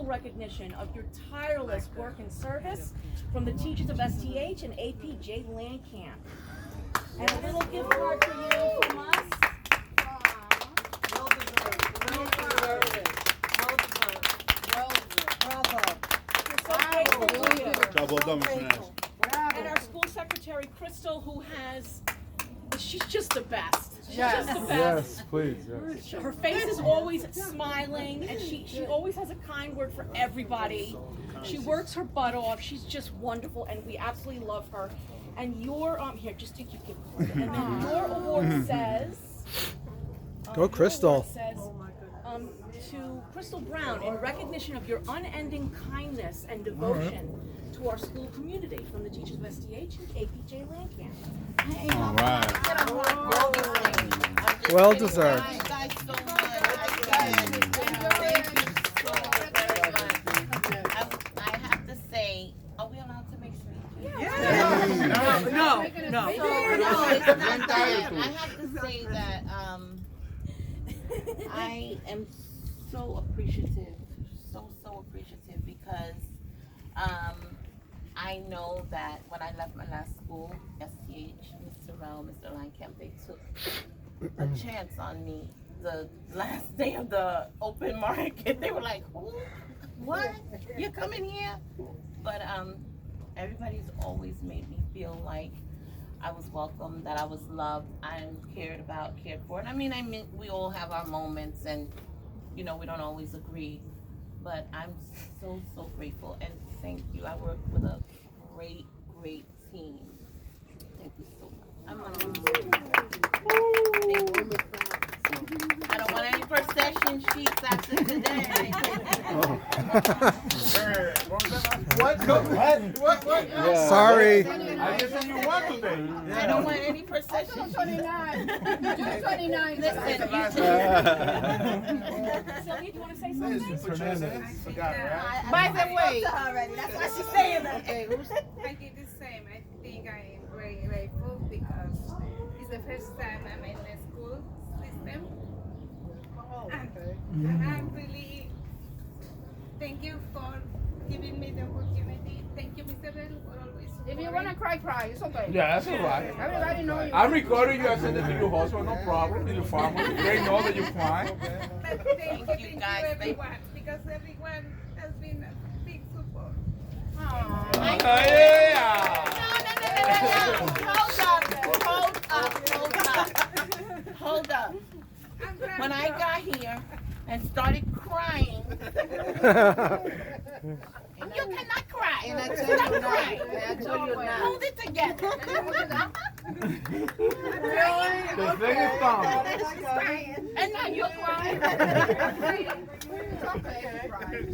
recognition of your tireless work and service from the teachers of S.T.H. and APJ Land Camp. And a little gift card for you from us. Well deserved. Well deserved. Well deserved. Well deserved. Bravo. We're so grateful for you. Job well done, Mr. Nash. And our school secretary, Crystal, she's just the best. She's Yes. just the best. Yes, please. Yes. Her face is always smiling, and she always has a kind word for everybody. She works her butt off. She's just wonderful, and we absolutely love her. And your here, just take your gift card. And then your award says, Go, Crystal. Your award says, to Crystal Brown, in recognition of your unending kindness and devotion to our school community, from the teachers of S.T.H. and APJ Land Camp. All right. Well deserved. Thank you guys so much. Thank you so very much. I have to say, are we allowed to make speeches? No. So, no, it's not that. I have to say that I am so appreciative, so appreciative, because I know that when I left my last school, S.T.H., Mr. Rao, Mr. Langkamp, they took a chance on me the last day of the open market. They were like, "Who? What? You're coming here?" But everybody's always made me feel like I was welcome, that I was loved, I'm cared about, cared for. And I mean, we all have our moments, and we don't always agree. But I'm so grateful, and thank you. I work with a great team. Thank you so much. I don't want any procession sheets after today. What? Yeah. Sorry. I just said you want today. I don't want any procession sheets. 29. June 29. Listen, Sylvia, do you want to say something? by the way, That's why she's saying that. okay, I did the same. I think I am very grateful because it's the first time I'm in the school system. And I'm really, thank you for giving me the opportunity. Thank you, Mr. Bell, for always If you want to cry, it's okay. Yeah, that's all right. Everybody know you. I recorded you. I sent it to your husband. No problem. To your family. They know that you're crying. But thank you, you guys. everyone, because everyone has been a big support. Hold up. When I got here and started crying, you cannot cry. And I Stop tell you crying. now. And I tell you now. Hold it together. The thing is done. And now you're crying.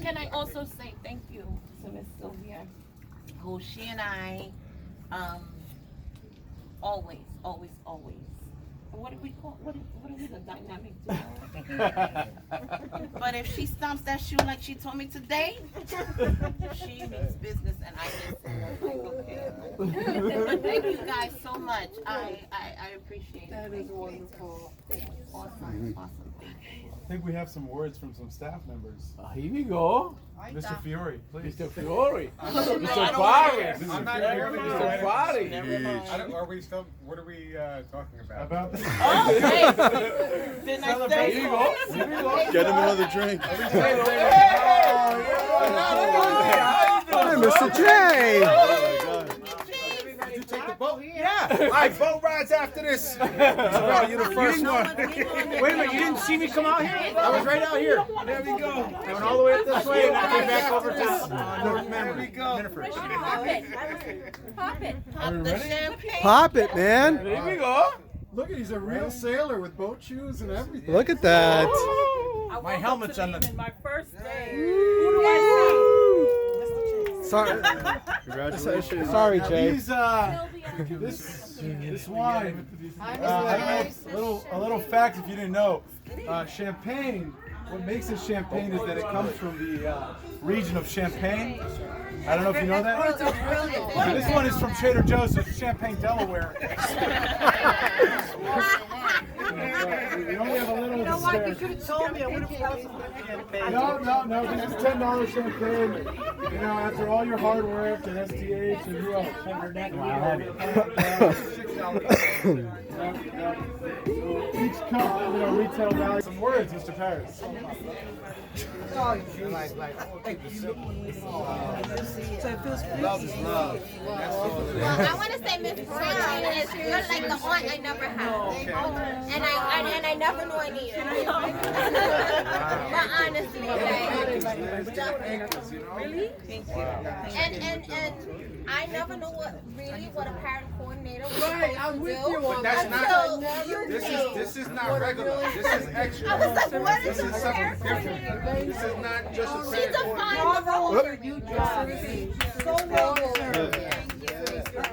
Can I also say thank you to Miss Sylvia, who she and I always. What do we call? What are we, the dynamic duo? But if she stomps that shoe like she told me today, she means business, and I listen. Okay. Thank you guys so much. I appreciate it. That is wonderful. Awesome. I think we have some words from some staff members. Here we go. Mr. Fiore, please. Mr. Fiore. I Mr. don't wanna Faris. I'm not Mr. here. Faris. Never mind. What are we talking about? About this. Oh, great. Didn't I say Here you so? go. Here we go. Get him another drink. Hey, Mr. J. Did you take the boat? Yeah. I boat rides after this. You're the first one. Wait a minute, you didn't see me come out here? I was right out here. There we go. I went all the way up this way and I came back over to North There we go. Pop it. Pop the champagne. Pop it, man. There we go. Look, he's a real sailor with boat shoes and everything. Look at that. My helmet's on the- My first day. Sorry, Congratulations. sorry, Jay. These, this wine, I don't know, a little fact if you didn't know, champagne, what makes it champagne is that it comes from the region of Champagne. I don't know if you know that. This one is from Trader Joe's, so it's Champagne, Delaware. We only have a little know what? You should have told me. I would have brought some champagne. No. This is $10 champagne. You know, after all your hard work at S.T.H. and you know, each cup, you know, retail value. Some words, Mr. Paris. Love is love. That's all it is. Well, I want to say Miss Brown is you're like the aunt I never had, and I never knew I needed. But honestly, Really? Thank you. And I never knew what a parent coordinator was Right, I'm supposed with to do. you on That's that. not. This is not regular. This is extra. I was like, what This is is a something parent different. coordinator? This is not just a She parent defined coordinator. the role for you, So well served.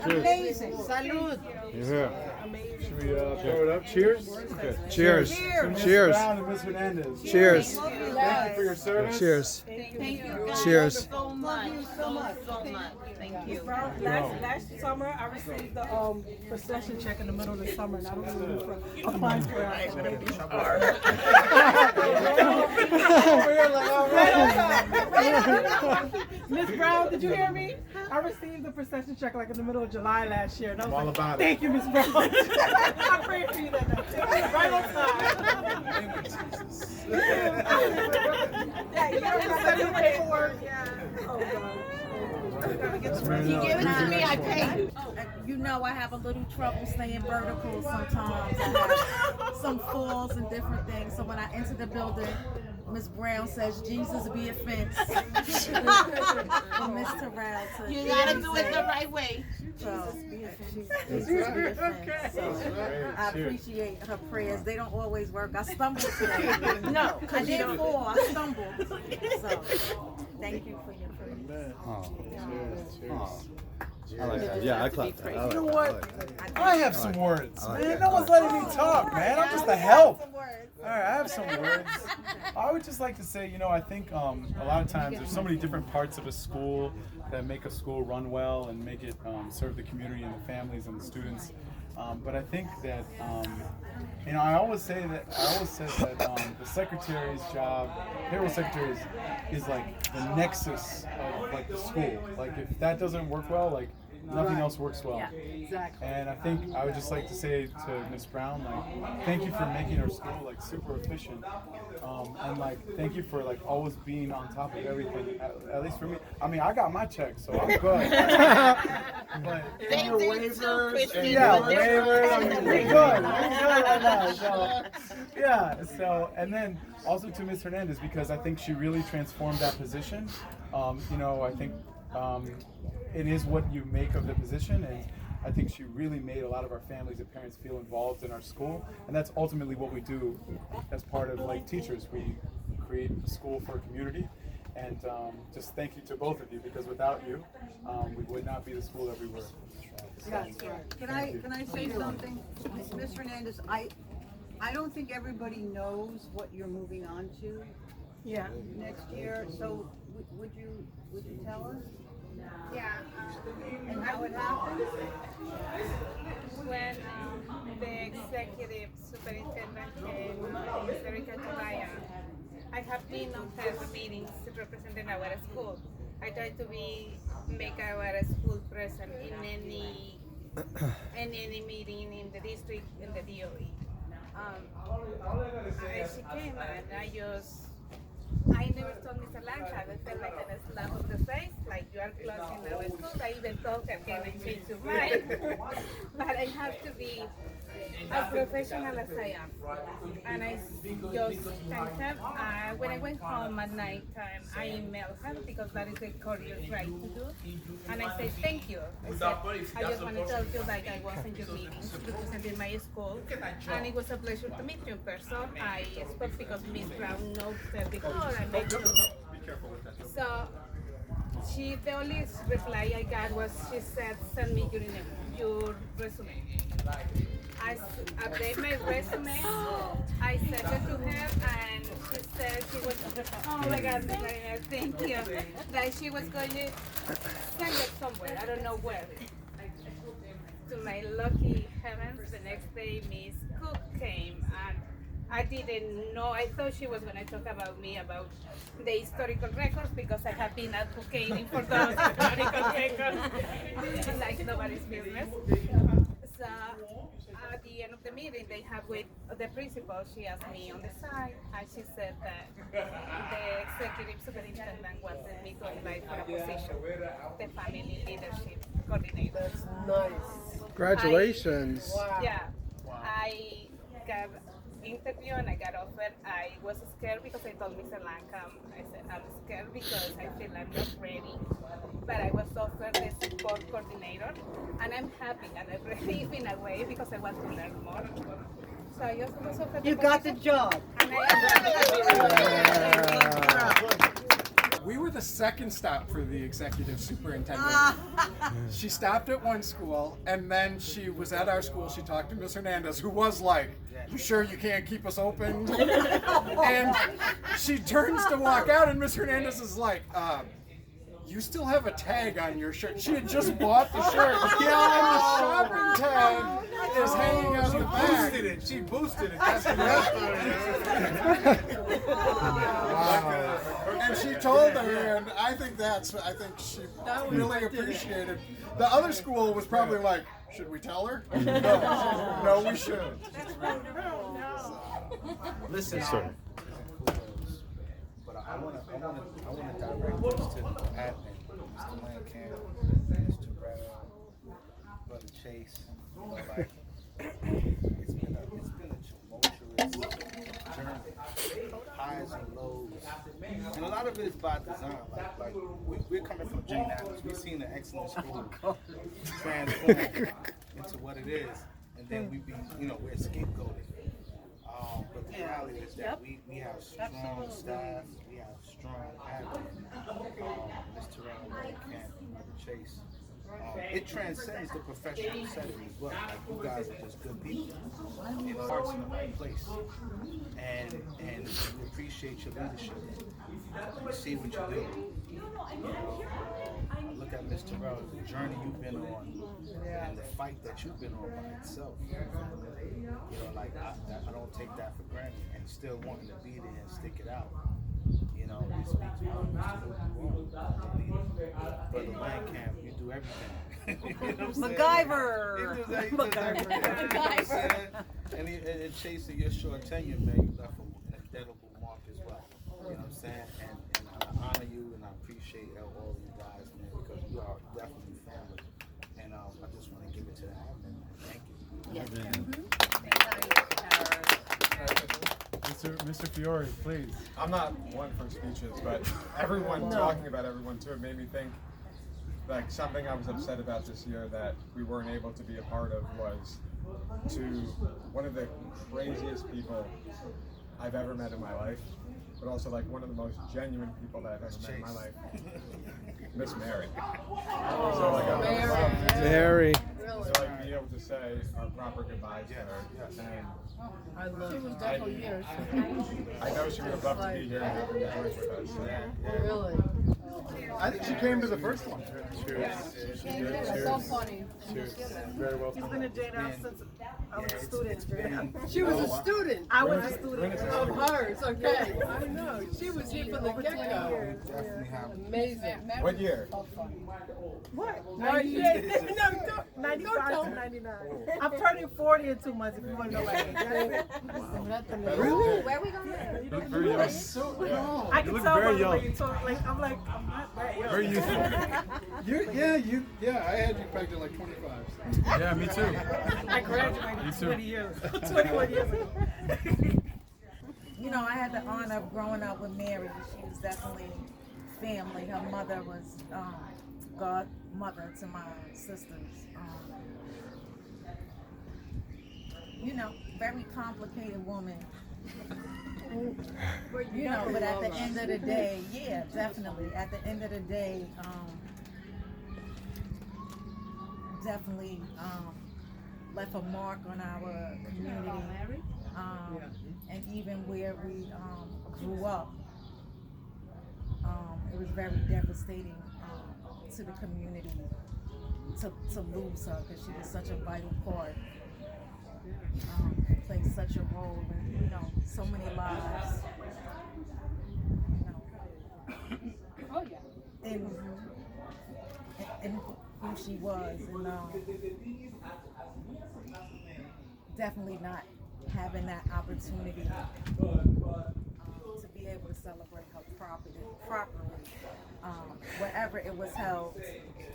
Amazing. Salud. Yeah. Should we throw it up? Cheers. Cheers. Miss Cheers. Brown and Miss Hernandez. Cheers. Thank you for your service. Cheers. Thank you guys Cheers. so much. So much. Thank you. Last summer, I received the procession check in the middle of the summer, and I don't remember for applying for it. Miss Brown, did you hear me? I received the procession check like in the middle of July last year, and I was I'm all like, about it. "Thank you, Miss Brown." I prayed for you that night. Right on time. Yeah, you don't have to do paperwork. Oh God. You give it to me, I pay you. You know I have a little trouble staying vertical sometimes. I have some falls and different things. So when I enter the building, Miss Brown says, "Jesus be a fence." For Miss Terrell to You gotta do it the right way. So, Jesus be a fence. So I appreciate her prayers. They don't always work. I stumbled today. No, I didn't fall. I stumbled. So thank you for your prayers. I like that. Yeah, I clap that. You know what? I have some words, man. No one's letting me talk, man. I'm just a help. All right, I have some words. I would just like to say, you know, I think a lot of times there's so many different parts of a school that make a school run well and make it serve the community and the families and the students. But I think that, you know, I always said that the secretary's job, payroll secretary is like the nexus of like the school. Like if that doesn't work well, like nothing else works well. Yeah, exactly. And I think I would just like to say to Miss Brown, like, thank you for making our school like super efficient, and like thank you for like always being on top of everything. At least for me, I mean, I got my check, so I'm good. But They do too, Christy. yeah, But they're waivers, I not. mean, we're good right now. So yeah, so and then also to Miss Hernandez because I think she really transformed that position. You know, I think. It is what you make of the position, and I think she really made a lot of our families and parents feel involved in our school, and that's ultimately what we do as part of like teachers. We create a school for a community, and just thank you to both of you because without you, we would not be the school that we were. Can I say something? Ms. Hernandez, I don't think everybody knows what you're moving on to next year, so would you tell us? Yeah. And how it happened? When the executive superintendent came, Mr. Cachabaya, I have been on several meetings representing our school. I try to make our school present in any meeting in the district in the DOE. She came and I never told Mr. Lancha. I felt like a slap of the face, like you are closing our school. I even told her, can I change your mind? But I have to be as professional as I am. And I just thanked her. When I went home at night time, I emailed her because that is a courier's right to do. And I said, thank you. I said, I just want to tell you that I was in your meetings representing my school. And it was a pleasure to meet you in person. I spoke because Miss Brown knows her before. I met her. So the only reply I got was she said, send me your resume. I updated my resume. I sent it to her, and she said she was, oh my God, thank you, that she was going to send it somewhere. I don't know where. To my lucky heavens, the next day Miss Cook came, and I didn't know. I thought she was going to talk about me, about the historical records, because I have been advocating for those historical records like nobody's business. So at the end of the meeting they have with the principal, she asked me on the side, and she said that the executive superintendent wanted me to apply for a position, the family leadership coordinator. That's nice. Congratulations. Yeah, I got interview and I got offered. I was scared because I told Mr. Lancome, I said, I'm scared because I feel I'm not ready. But I was offered the support coordinator, and I'm happy and I'm relieved in a way because I want to learn more. So I also was offered You got the job. And We were the second stop for the executive superintendent. She stopped at one school, and then she was at our school. She talked to Ms. Hernandez, who was like, "You sure you can't keep us open?" And she turns to walk out, and Ms. Hernandez is like, "You still have a tag on your shirt." She had just bought the shirt, and the shopping tag is hanging on the back. She boosted it. That's Wow. And she told her, and I think she really appreciated. The other school was probably like, "Should we tell her?" No, we shouldn't. Listen, Sir. but I want to direct this to the admin, Mr. Lancome, Mr. Brown, Brother Chase. You know, like, it's been a tumultuous journey, highs and lows, and a lot of it is by design. Like we're coming from Jane Addams. We've seen the excellent school transform into what it is, and then we're scapegoated. But the reality is that we have strong staff, we have strong admin, Mr. Lancome, Mother Chase. It transcends the professional setting as well. Like, you guys are just good people. It starts in the right place. And we appreciate your leadership. We see what you're doing. I look at Mr. Rose, the journey you've been on, and the fight that you've been on by itself. Like, I don't take that for granted, and still wanting to be there and stick it out. It speaks volumes to who you are. Brother Lancome, you do everything. You know what I'm saying? MacGyver. MacGyver. And Chase, your short tenure, man, you left an indelible mark as well. You know what I'm saying? And I honor you, and I appreciate all of you guys, man, because we are definitely family. And I just want to give it to the admin. Thank you. Mr. Fiore, please. I'm not one for speeches, but everyone talking about everyone too, it made me think, like, something I was upset about this year that we weren't able to be a part of was to one of the craziest people I've ever met in my life, but also like one of the most genuine people that I've ever met in my life, Miss Mary. So like I'm Mary. to like be able to say our proper goodbyes to her. And I love She was definitely here. I know she would have loved to be here and have the joy with us. Really. I think she came to the first one. It was so funny. Very well. She's been a Jane Addams since I was a student. She was a student. I was a student Of hers, okay. I know. She was here from the get-go. Amazing. What year? What? 98. No, 95 to 99. I'm turning 40 in 2 months if you want to know like Really? Where are we going? You look very young. I can look tell by very the way young. you talk. Like, I'm not that young. Very youthful. I had you pegged at like 25. Yeah, me too. I graduated 20 years, 21 years ago. I had the honor of growing up with Mary. She was definitely family. Her mother was godmother to my sisters. Very complicated woman. But at the end of the day, yeah, definitely. At the end of the day, definitely left a mark on our community, and even where we grew up. It was very devastating to the community to lose her because she was such a vital part. plays such a role in, you know, so many lives. You know, Oh yeah. And who she was, and definitely not having that opportunity to be able to celebrate her properly. Wherever it was held,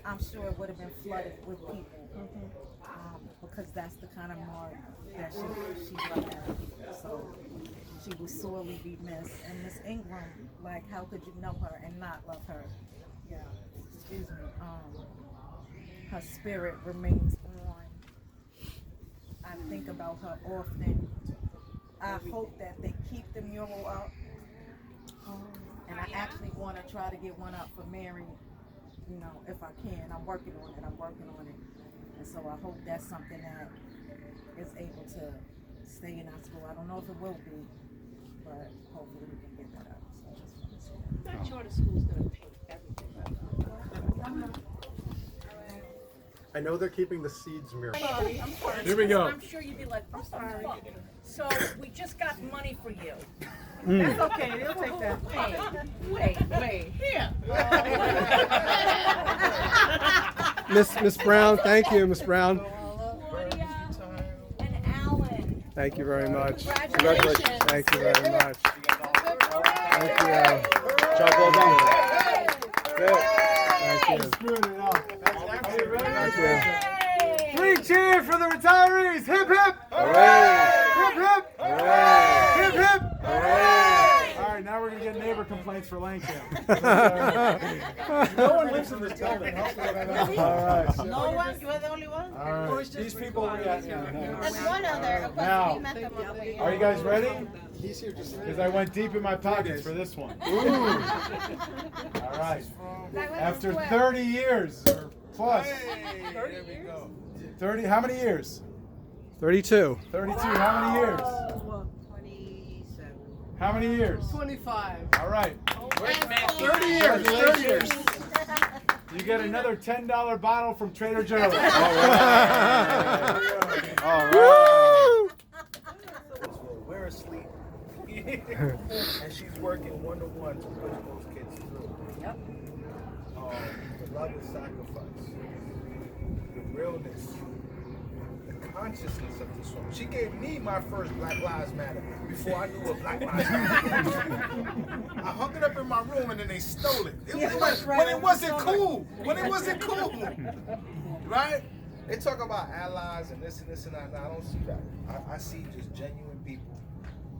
I'm sure it would have been flooded with people, because that's the kind of mark that she loved at people. So she will sorely be missed. And Miss Ingram, like, how could you know her and not love her? Yeah, excuse me. Her spirit remains on. I think about her often. I hope that they keep the mural up. And I actually want to try to get one up for Mary, you know, if I can. I'm working on it. And so I hope that's something that is able to stay in our school. I don't know if it will be, but hopefully we can get that up. So I just want to say that. That charter school's gonna pay everything. I know they're keeping the seeds mural. Sorry, I'm sorry. Here we go. I'm sure you'd be like, I'm sorry. So we just got money for you. That's okay, they'll take that. Wait. Here. Miss Brown, thank you, Miss Brown. Claudia and Alan. Thank you very much. Congratulations. Thank you very much. Thank you. Job well done. Thank you. Screwing it up. Thank you. 3 cheers for the retirees. Hip hip. Hooray. Hip hip. Hooray. Hip hip. Hooray. All right, now we're gonna get neighbor complaints for Langham. No one lives in this building. All right. No one? You are the only one? All right. These people we got here. There's one other. Of course, Now, we met them over there. are you guys ready? He's here just Because I went deep in my pockets for this one. All right. After 30 years or plus. 30, how many years? 32. 32, how many years? 27. How many years? 25. All right. 30 years. 30 years. You get another $10 bottle from Trader Joe's. All Well, we're asleep. And she's working one-to-one to push those kids through. Yep. The love and sacrifice, the realness, the consciousness of this woman. She gave me my first Black Lives Matter before I knew what Black Lives Matter. I hung it up in my room and then they stole it. When it wasn't cool. Right? They talk about allies and this and that. No, I don't see that. I see just genuine people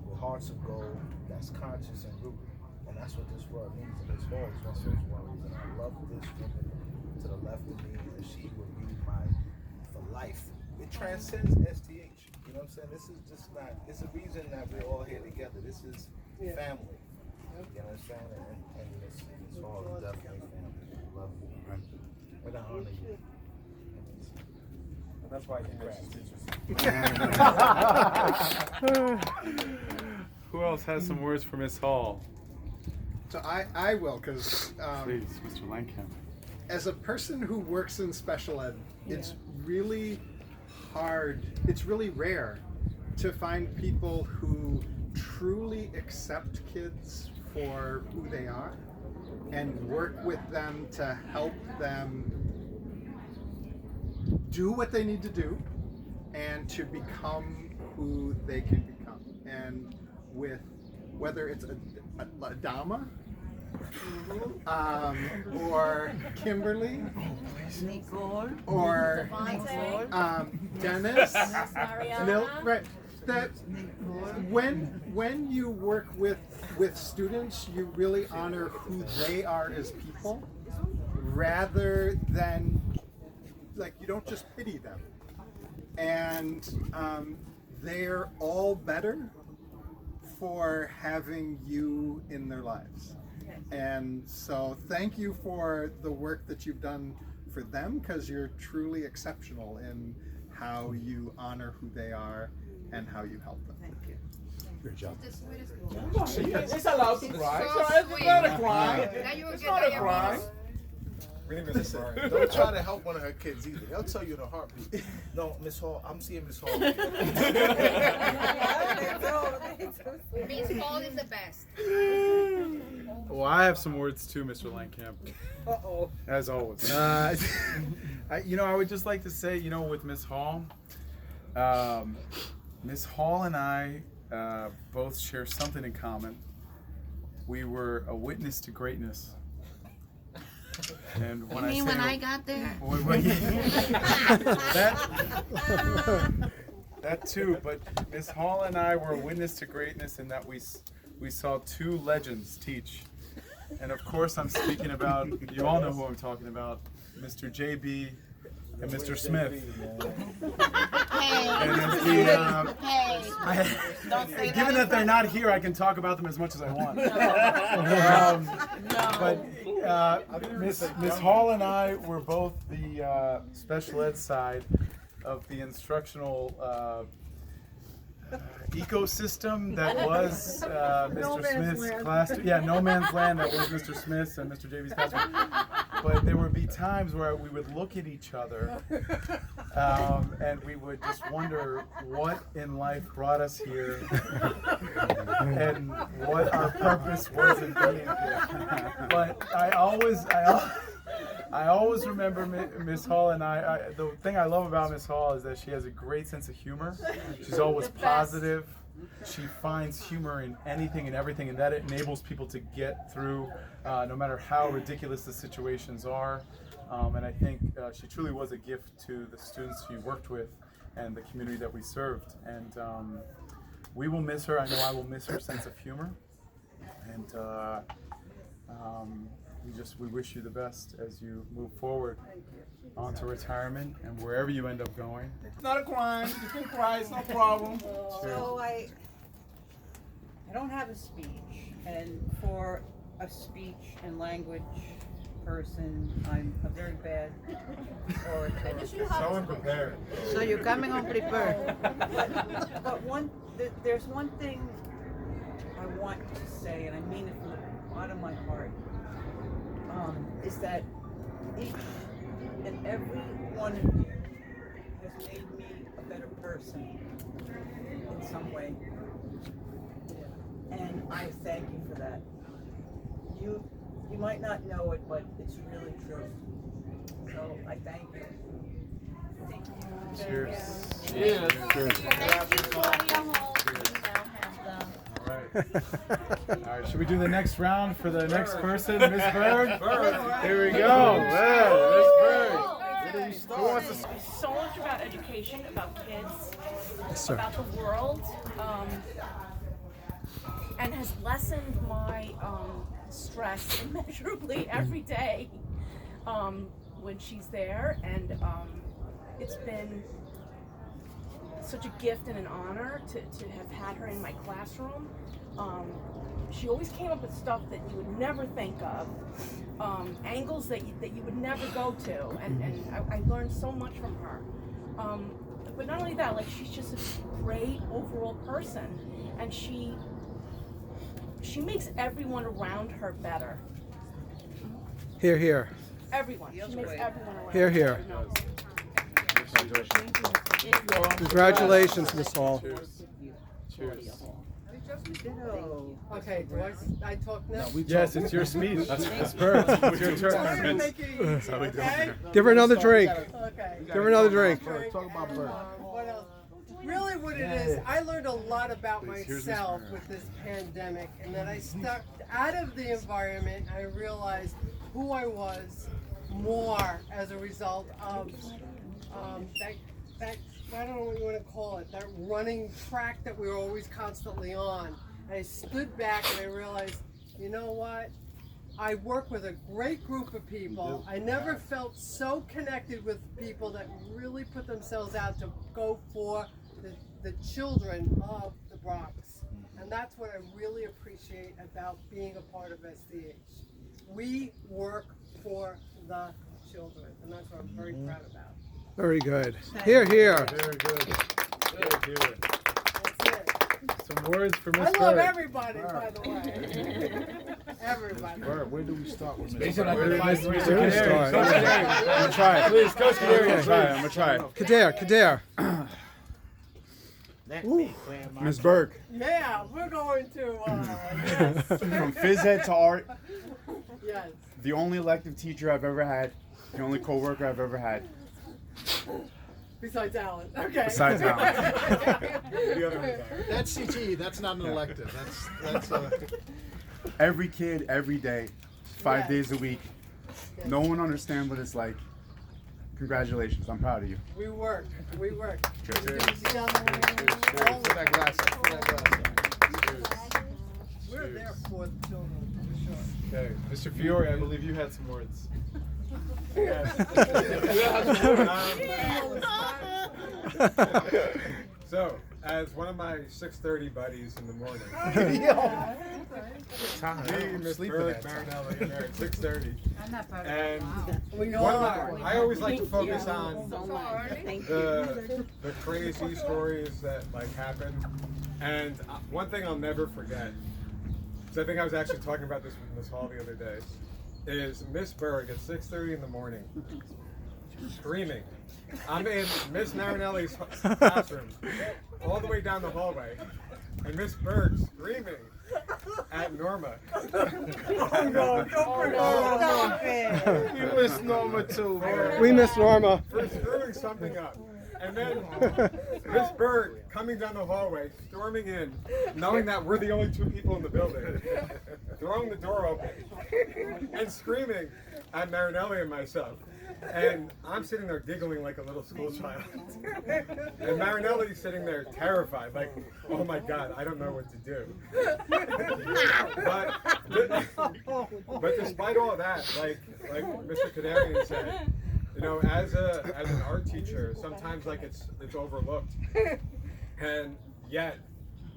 with hearts of gold that's conscious and rooted. And that's what this world needs. And this world is one of those worlds. And I love this woman to the left of me, and she will be mine for life. It transcends S.T.H. You know what I'm saying? This is just not, it's a reason that we're all here together. This is family. You know what I'm saying? And it's all definitely family. Love you. And I honor you. And that's why you Who else has some words for Miss Hall? So I will, because Please, Mr. Langham. as a person who works in special ed, it's really hard, it's really rare to find people who truly accept kids for who they are and work with them to help them do what they need to do and to become who they can become. And with whether it's a Dama, or Kimberly, Nicole, or Dennis, right? That when you work with students, you really honor who they are as people, rather than like you don't just pity them. And they're all better for having you in their lives. And so thank you for the work that you've done for them, because you're truly exceptional in how you honor who they are and how you help them. thank you. Good job. It's allowed to cry. It's not a crime. It's not a crime. Listen, don't try to help one of her kids either. They'll tell you in a heartbeat. No, Miss Hall, I'm seeing Miss Hall. Miss Hall is the best. Well, I have some words too, Mr. Langkamp. Uh-oh. As always. I would just like to say, with Miss Hall, Miss Hall and I both share something in common. We were a witness to greatness. And when I got there? That too, but Miss Hall and I were a witness to greatness in that we saw two legends teach. And of course I'm speaking about, you all know who I'm talking about, Mr. JB and Mr. Smith. Given that they're not here, I can talk about them as much as I want. But Miss Hall and I were both the special ed side of the instructional ecosystem that was Mr. Smith's class. Yeah, no man's land that was Mr. Smith's and Mr. JB's classroom. But there would be times where we would look at each other and we would just wonder what in life brought us here and what our purpose was in being here. But I always remember Miss Hall and I. The thing I love about Miss Hall is that she has a great sense of humor. She's always positive. She finds humor in anything and everything, and that enables people to get through no matter how ridiculous the situations are. And I think she truly was a gift to the students she worked with and the community that we served. And we will miss her. I know I will miss her sense of humor. And we wish you the best as you move forward onto retirement and wherever you end up going. It's not a crime. You can cry. It's no problem. So I don't have a speech, and for a speech and language person, I'm a very bad orator. So unprepared. So you're coming unprepared. But there's one thing I want to say, and I mean it from the bottom of my heart, is that each and every one of you has made me a better person in some way. And I thank you for that. You might not know it, but it's really true. So I thank you. Thank you. Cheers. Cheers. Thank you, Claudia Hall. All right, should we do the next round for the next person? Miss Berg? Here we go. Miss Berg. Who wants to So much about education, about kids, Yes, about the world, and has lessened my stress immeasurably every day when she's there. And it's been such a gift and an honor to have had her in my classroom. She always came up with stuff that you would never think of, angles that you would never go to, and I learned so much from her. But not only that, like, she's just a great overall person, and she makes everyone around her better. Here, here. Everyone. She makes everyone around Here, here. her. Congratulations, Miss Hall. Cheers. Okay, do I talk now? Yes, it's your speech. That's Berg. It's your turn. Give her another drink. Okay. Give her another drink. Talk about Berg. What else? Really what it is, I learned a lot about myself with this pandemic, and then I stepped out of the environment and I realized who I was more as a result of that I don't know what you want to call it, that running track that we were always constantly on. And I stood back and I realized, you know what? I work with a great group of people. I never felt so connected with people that really put themselves out to go for the children of the Bronx. And that's what I really appreciate about being a part of S.T.H. We work for the children, and that's what I'm very proud about. Very good. Here, here. Very good. Very good. That's it. Some words for Miss I love Berg. everybody, by the way. Everybody. Where do we start with Based Mr. on Bird? the Where do we start? I'm gonna try it. Please, Coach Kadarian, I'm gonna try it. Kader. Ms. Burke, Yeah, we're going to, yes. from phys ed to art, Yes. the only elective teacher I've ever had, the only coworker I've ever had. Besides Alan. Okay. Besides Alan. That's CTE. That's not an elective. That's Every kid, every day, 5 Yes. days a week. No one understands what it's like. Congratulations, I'm proud of you. We work. We work. Good. We do it together. We're there for the children, for sure. Okay, Mr. Fiore, I believe you had some words. So, as one of my 6:30 buddies in the morning, me, Miss Burke, Marinelli, and there at 6:30, and I always like to focus on the crazy stories that like happen. And one thing I'll never forget, because I think I was actually talking about this with Miss Hall the other day, is Miss Berg at 6:30 in the morning, screaming. I'm in Miss Marinelli's classroom, all the way down the hallway, and Miss Berg screaming at Norma. Oh no, don't bring Stop it. We miss Norma too, man. We miss Norma. For screwing something up. And then Miss Berg coming down the hallway, storming in, knowing that we're the only two people in the building, throwing the door open, and screaming at Marinelli and myself. And I'm sitting there giggling like a little school child. And Marinelli's sitting there terrified, like, oh my God, I don't know what to do. But despite all that, like Mr. Kadarian said, you know, as an art teacher, sometimes like it's overlooked. And yet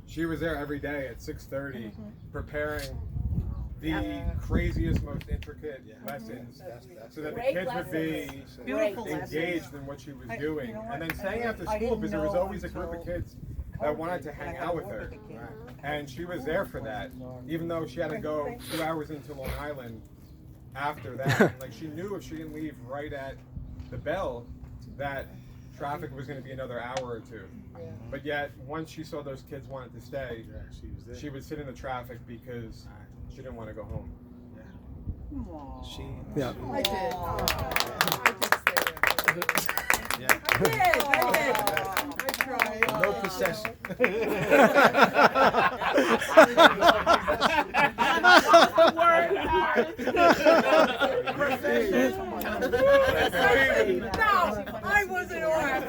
she was there every day at 6:30 preparing the craziest, most intricate lessons so that the kids would be engaged in what she was doing. And then staying after school because there was always a group of kids that wanted to hang out with her. And she was there for that, even though she had to go 2 hours into Long Island after that. And, like, she knew if she didn't leave right at the bell that traffic was going to be another hour or two. But yet, once she saw those kids wanted to stay, she would sit in the traffic because she didn't want to go home. Yeah. I did. Yeah. I did. I tried. No procession. No, I wasn't on.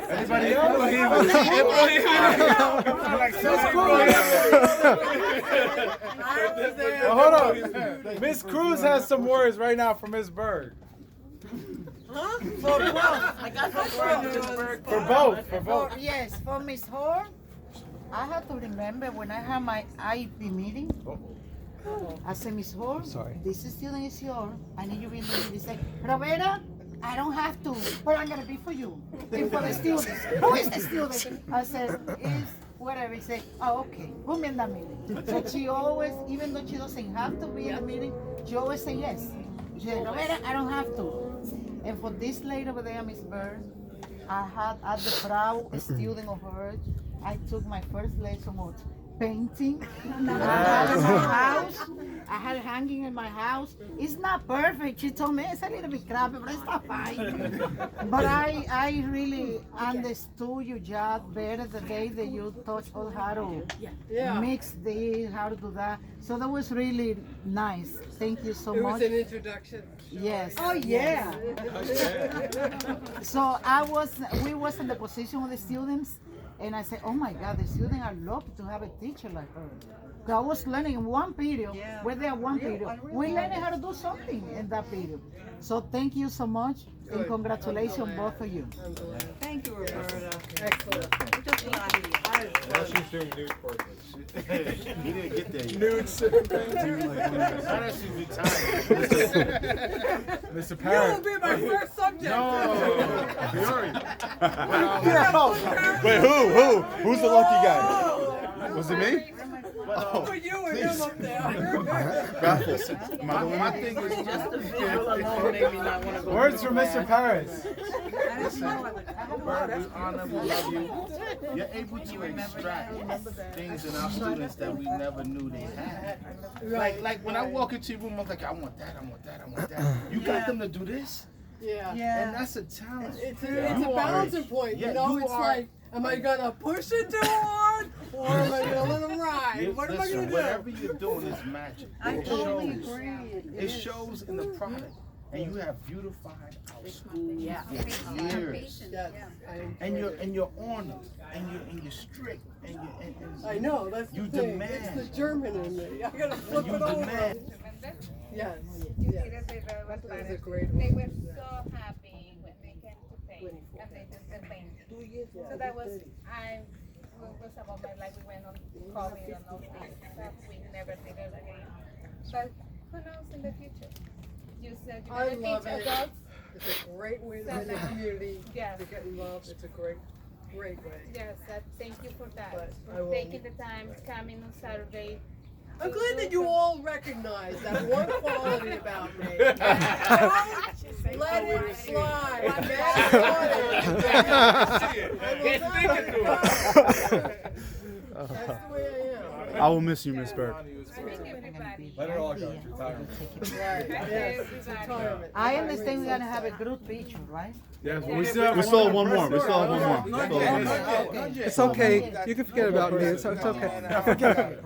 Anybody else? Hold on. Miss Cruz has some words right now for Miss Berg. Huh? For both. I got For both. For both. Yes, for Miss Horn, I have to remember when I have my IEP meeting. I say, Miss Horn, this student is yours. I need you to be in the meeting. Say, Roberta, I don't have to, but I'm gonna be for you. And for the students. Who is the student? I said, is whatever. He said, oh, okay, put me in that meeting. So she always, even though she doesn't have to be in the meeting, she always say yes. She said, Roberta, I don't have to. And for this lady over there, Miss Bird, I had at the proud student of hers, I took my first lesson of painting. I had it in my house. I had it hanging in my house. It's not perfect. She told me it's a little bit crappy, but it's not fine. But I really understood your job better the day that you taught us how to mix this, how to do that. So that was really nice. Thank you so much. It was an introduction. Yes. Oh yeah. So we was in the position of the students, and I said, oh my God, the students are lucky to have a teacher like her. 'Cause I was learning in one period, we're there one period. We learned how to do something in that period. So thank you so much, and congratulations both of you. Thank you, Roberta. Excellent. Now she's doing nude courses. He didn't get there yet. Nude sipping thing. Mr. Parrott. You will be my first subject. No. Fiore. Wait, who? Who's the lucky guy? Was it me? For you and him up there. My thing is Just the visual alone made me not want to go. Words from Mr. Paris. Bird, we honor, we love you. You're able to extract things in our students that we never knew they had. Like when I walk into your room, I'm like, I want that, I want that, I want that. You got them to do this? Yeah. And that's a talent. It's a balancing point. Yeah, You know, you it's are- like, am I gonna push it too hard, or am I gonna let them ride? What am I Listen, gonna do? whatever you're doing is magic. I It totally shows. agree. It shows in the product. And you have beautified our school for years. Yes, And you're on it. And you're strict. And I know, that's the you thing. demand. It's the German in me. I gotta flip You it over. demand. Yes. You Yes. did it with That was a Spanish. great They one. were so happy when they came to paint, and they did the painting. So that was, was about my life. We went on COVID and all that stuff. We never did it again. But who knows in the future? You said you're I gonna love teach it. adults. It's a great way to be in the community, to get involved. It's a great way. Yes, thank you for that. But I For will- taking the time, coming on Saturday. I'm glad that you all recognize that one quality about me. Don't let it slide. That's the way I am. I will miss you, Miss Bird. Let it all go. It's retirement. Yes, it's retirement. I understand we're gonna have a group picture, right? Yes, we still have one more. We still have one more. It's okay. You can forget about me. It's okay. Forget it.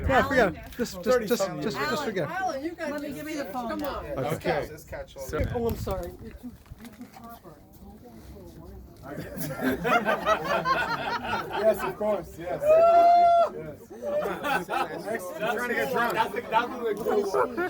No, forget it. Just forget it. Alan, you got Let me give me the phone Come now. on. Okay. Let's catch all So- Oh, I'm sorry. You're too proper. Yes, of course. Yes. That's trying to get drunk.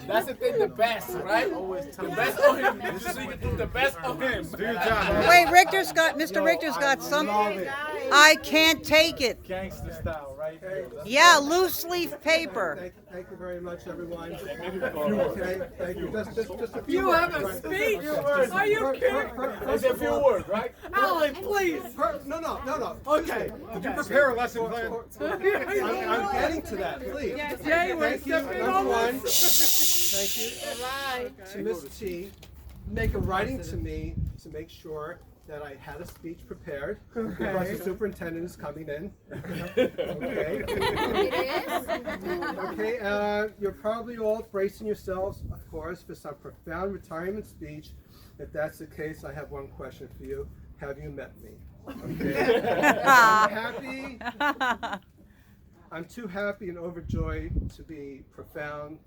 That's the thing, the best, right? The best of him. So you can do the best of him. Do your job. Wait, Mr. Richter's got something. I can't take it. Gangster style, right? Yeah, loose leaf paper. Thank you very much, everyone. Okay, thank you. Just a few You words. have a speech? Are you kidding? It's a few words, right? Alan, please. No. Okay. Did you prepare a lesson plan? I'm getting to that, please. Jay, we're Thank you, stepping number on one. this. Thank you to Miss T. Make a writing to me to make sure that I had a speech prepared. Because the superintendent is coming in. Okay. Okay, you're probably all bracing yourselves, of course, for some profound retirement speech. If that's the case, I have one question for you. Have you met me? Okay. I'm happy. I'm too happy and overjoyed to be profound,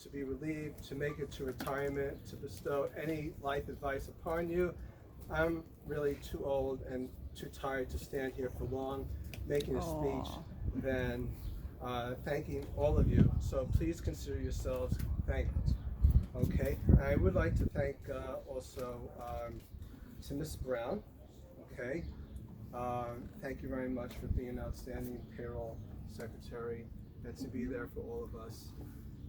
to be relieved, to make it to retirement, to bestow any life advice upon you. I'm really too old and too tired to stand here for long making a speech than thanking all of you. So please consider yourselves thanked. Okay, I would like to thank also to Ms. Brown. Okay, thank you very much for being an outstanding payroll secretary and to be there for all of us.